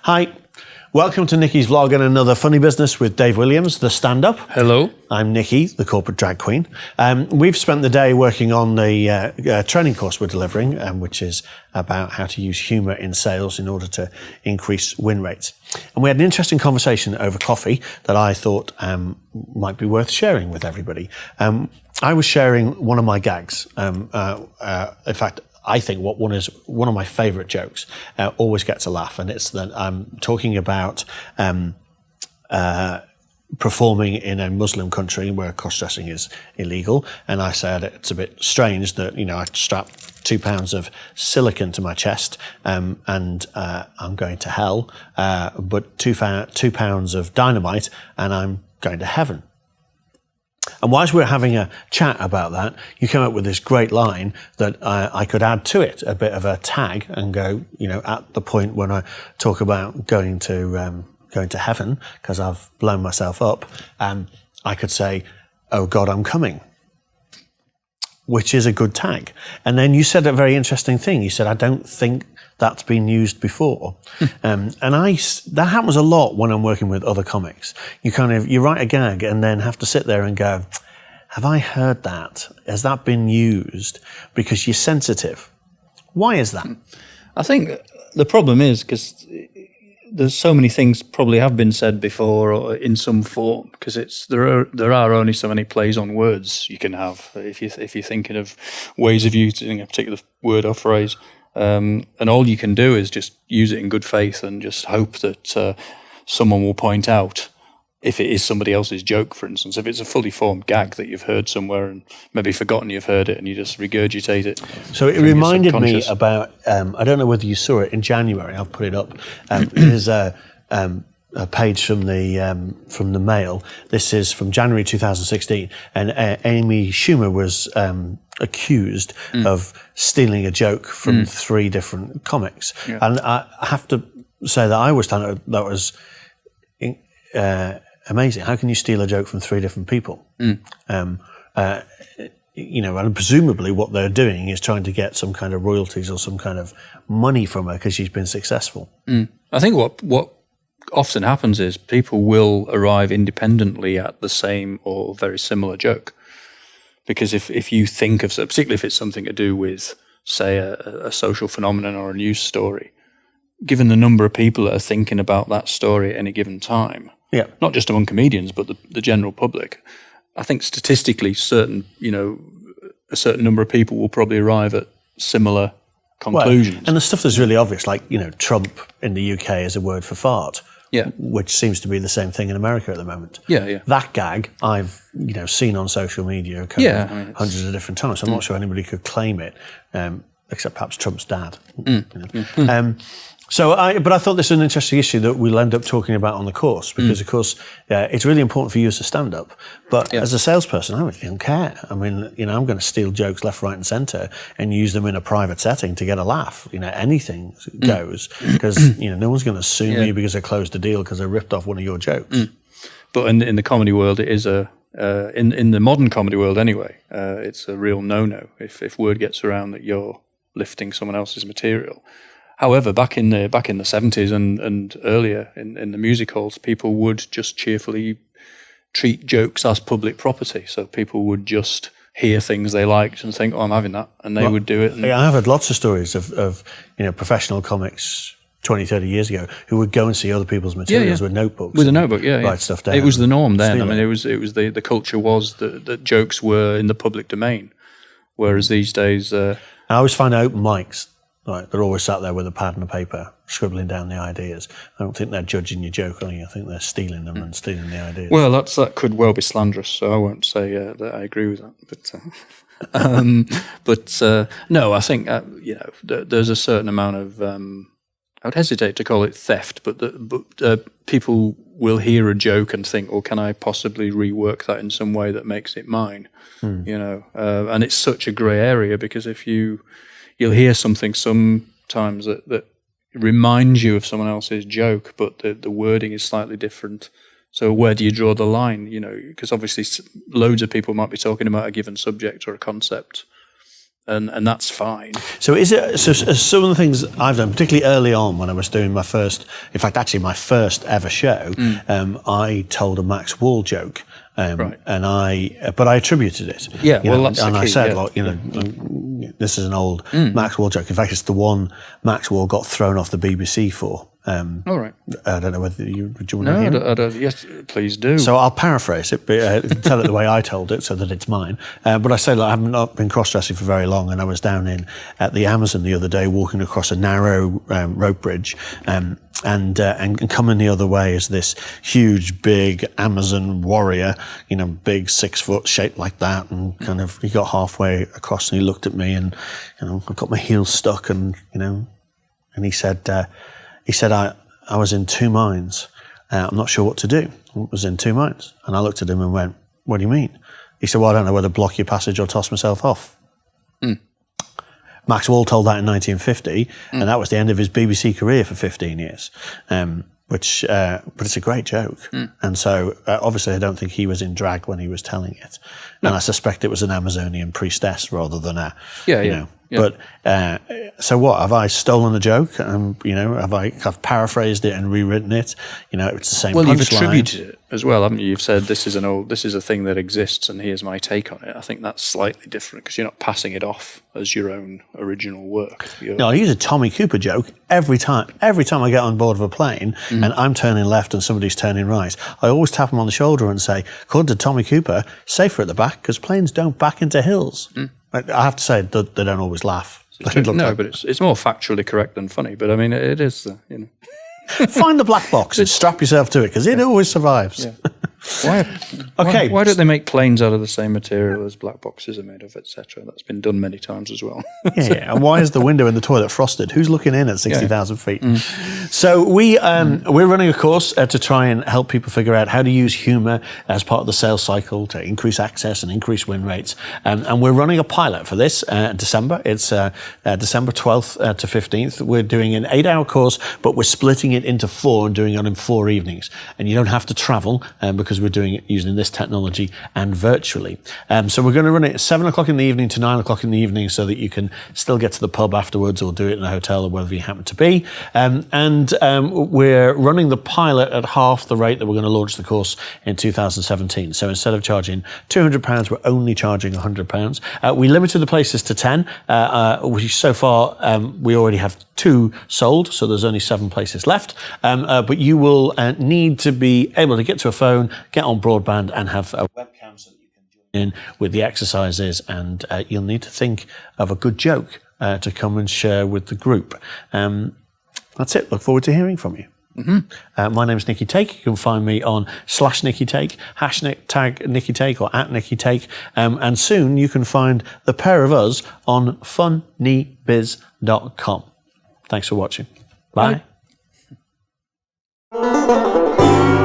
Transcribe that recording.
Hi, welcome to Nicci's vlog and another funny business with Dave Williams, the stand-up. Hello. I'm Nicci, the corporate drag queen. We've spent the day working on the training course we're delivering, which is about how to use humour in sales in order to increase win rates. And we had an interesting conversation over coffee that I thought might be worth sharing with everybody. I was sharing one of my gags. In fact, I think one of my favourite jokes always gets a laugh, and it's that I'm talking about performing in a Muslim country where cross-dressing is illegal, and I said it's a bit strange that I strap 2 pounds of silicon to my chest and I'm going to hell, but 2 pounds of dynamite and I'm going to heaven. And whilst we were having a chat about that, you came up with this great line that I could add to it, a bit of a tag, and go, at the point when I talk about going to heaven, because I've blown myself up, I could say, "Oh God, I'm coming," which is a good tag. And then you said a very interesting thing. You said, "I don't think that's been used before." And that happens a lot when I'm working with other comics. You write a gag and then have to sit there and go, have I heard that? Has that been used? Because you're sensitive. Why is that? I think the problem is because there's so many things probably have been said before or in some form, because there are only so many plays on words you can have if you're thinking of ways of using a particular word or phrase. And all you can do is just use it in good faith and just hope that someone will point out if it is somebody else's joke, for instance. If it's a fully formed gag that you've heard somewhere and maybe forgotten you've heard it and you just regurgitate it. So it reminded me about, I don't know whether you saw it in January, I'll put it up. There's a page from the Mail. This is from January 2016, and Amy Schumer was accused of stealing a joke from 3 different comics. Yeah. And I have to say that I always thought that was amazing. How can you steal a joke from 3 different people? And presumably what they're doing is trying to get some kind of royalties or some kind of money from her because she's been successful. I think what often happens is people will arrive independently at the same or very similar joke. Because if you think of, particularly if it's something to do with, say, a social phenomenon or a news story, given the number of people that are thinking about that story at any given time, not just among comedians, but the general public, I think statistically a certain number of people will probably arrive at similar conclusions. Well, and the stuff that's really obvious, like, Trump in the UK is a word for fart. Yeah, which seems to be the same thing in America at the moment. Yeah. That gag I've seen on social media hundreds of different times. So I'm not sure anybody could claim it, except perhaps Trump's dad. But I thought this was an interesting issue that we'll end up talking about on the course, because of course it's really important for you as a stand-up. But as a salesperson, I really don't care. I mean, I'm going to steal jokes left, right, and centre and use them in a private setting to get a laugh. Anything goes, because no one's going to sue me because I closed a deal because I ripped off one of your jokes. But in the comedy world, it is in the modern comedy world anyway, it's a real no-no if word gets around that you're lifting someone else's material. However, back in the 70s and earlier in the music halls, people would just cheerfully treat jokes as public property. So people would just hear things they liked and think, "Oh, I'm having that," and they would do it. I've heard lots of stories of professional comics 20, 30 years ago who would go and see other people's materials with notebooks. With a notebook, write stuff down. It was the norm then. I mean, it was the culture was that jokes were in the public domain, whereas these days, I always find open mics. Like, they're always sat there with a pad and a paper, scribbling down the ideas. I don't think they're judging your joke, I think they're stealing them and stealing the ideas. Well, that could well be slanderous, so I won't say that I agree with that. But no, I think there's a certain amount of I would hesitate to call it theft, but people will hear a joke and think, "Well, can I possibly rework that in some way that makes it mine?" And it's such a grey area, because if you'll hear something sometimes that reminds you of someone else's joke, but the wording is slightly different. So where do you draw the line? Because obviously loads of people might be talking about a given subject or a concept, and that's fine. So is it, so some of the things I've done, particularly early on when I was doing my first ever show, I told a Max Wall joke. Right. But I attributed it. Yeah, you well, know, that's and the I key, said, yeah. like, you know, this is an old Max Wall joke. In fact, it's the one Max Wall got thrown off the BBC for. All right. I don't know whether do you want to hear it? I don't. Yes, please do. So I'll paraphrase it, but tell it the way I told it so that it's mine. But I say, like, I haven't not been cross-dressing for very long, and I was down at the Amazon the other day walking across a narrow rope bridge, and coming the other way is this huge, big Amazon warrior, you know, big 6 foot, shaped like that, and kind of, he got halfway across and he looked at me, and, you know, I've got my heels stuck, and, you know, and he said, I was in two minds. I'm not sure what to do. I was in two minds. And I looked at him and went, what do you mean? He said, well, I don't know whether to block your passage or toss myself off. Max Wall told that in 1950, and that was the end of his BBC career for 15 years. But it's a great joke. And so, obviously, I don't think he was in drag when he was telling it. No. And I suspect it was an Amazonian priestess rather than a, you know. Yeah. But, so what, have I stolen the joke? You know, I've paraphrased it and rewritten it? You know, it's the same punchline. Well, you've attributed it as well, haven't you? You've said this is a thing that exists and here's my take on it. I think that's slightly different because you're not passing it off as your own original work. No, I use a Tommy Cooper joke every time I get on board of a plane and I'm turning left and somebody's turning right. I always tap them on the shoulder and say, according to Tommy Cooper, safer at the back because planes don't back into hills. I have to say that they don't always laugh. No, but it's more factually correct than funny. But I mean, it is, you know. Find the black box and strap yourself to it because it always survives. Yeah. Why don't they make planes out of the same material as black boxes are made of, etc.? That's been done many times as well. Yeah, and why is the window in the toilet frosted? Who's looking in at 60,000 feet? So we're running a course to try and help people figure out how to use humour as part of the sales cycle to increase access and increase win rates. And we're running a pilot for this December. It's December 12th to 15th. We're doing an 8-hour course, but we're splitting it into 4 and doing it in 4 evenings. And you don't have to travel because we're doing it using this technology and virtually. So we're going to run it at 7 o'clock in the evening to 9 o'clock in the evening so that you can still get to the pub afterwards or do it in a hotel or wherever you happen to be. We're running the pilot at half the rate that we're going to launch the course in 2017. So instead of charging £200, we're only charging £100. We limited the places to 10, which so far we already have 2 sold, so there's only 7 places left. But you will need to be able to get to a phone, get on broadband, and have a webcam so that you can join in with the exercises. And you'll need to think of a good joke to come and share with the group. That's it. Look forward to hearing from you. My name's Nicci Take. You can find me on /Nicci Take, #Nicci Take or @NicciTake. And soon you can find the pair of us on funneebiz.com. Thanks for watching. Bye. Bye.